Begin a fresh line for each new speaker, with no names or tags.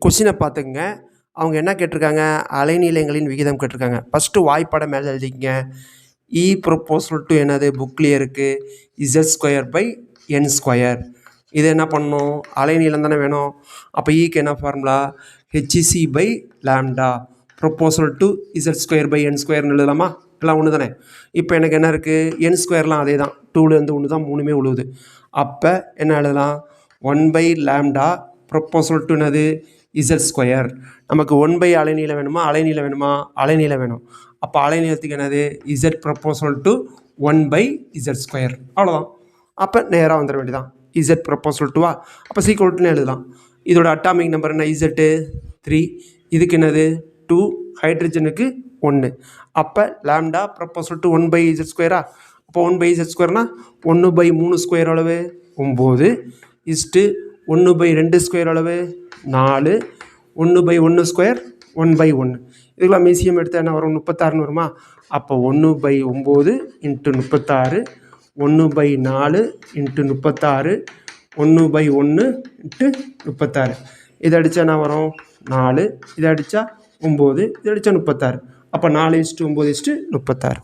கொஸ்டினை பார்த்துக்குங்க. அவங்க என்ன கேட்டிருக்காங்க, அலைநீளங்களின் விகிதம் கேட்டிருக்காங்க. ஃபஸ்ட்டு வாய்ப்பாடை மேலே எழுதிக்கங்க. இ ப்ரொப்போசல் டு என்னது புக்லேயே இருக்குது, Z²/n². இது என்ன பண்ணணும், அலைநீளம் தானே வேணும். அப்போ ஈக்கு என்ன formula, hc/λ proposal to Z²/n² எழுதலாமா? எல்லாம் ஒன்று தானே. இப்போ எனக்கு என்ன இருக்குது, n²லாம் அதே தான், 2லேருந்து 1 தான், 3மே உழுவுது. அப்போ என்ன எழுதலாம், 1/λ ப்ரொப்போசல் டு என்னது Z². நமக்கு 1/, அலைநீளம் வேணுமா, அலைநீளம் வேணுமா, அலைநீளம் வேணும். அப்போ அலைநீளத்துக்கு என்னது Z ப்ரொப்போசல் டு 1/Z². அவ்வளோதான். அப்போ நேராக வந்துட வேண்டியதான், Z ப்ரொப்போசல் டுவா. அப்போ சீக்வல்ட்டுன்னு எழுதலாம். இதோட அட்டாமிக் நம்பர் என்ன, Z 3. இதுக்கு என்னது 2, ஹைட்ரஜனுக்கு 1. அப்போ லாம்டா ப்ரொப்போசல் டு 1/Z². அப்போ 1/Z²னா 1/3² அளவு 9, 1/2² அளவு 4, 1/1² 1/1. இதுக்கெல்லாம் மீசியம் எடுத்தால் என்ன வரும், 36ன்னு வருமா? அப்போ 1/9 × 36, 1/4 × 36, 1/1 × 36. இதை அடித்தா என்ன வரும், 4. இதை அடித்தா 9. இதை அடித்தா 36. அப்போ 4:9:36.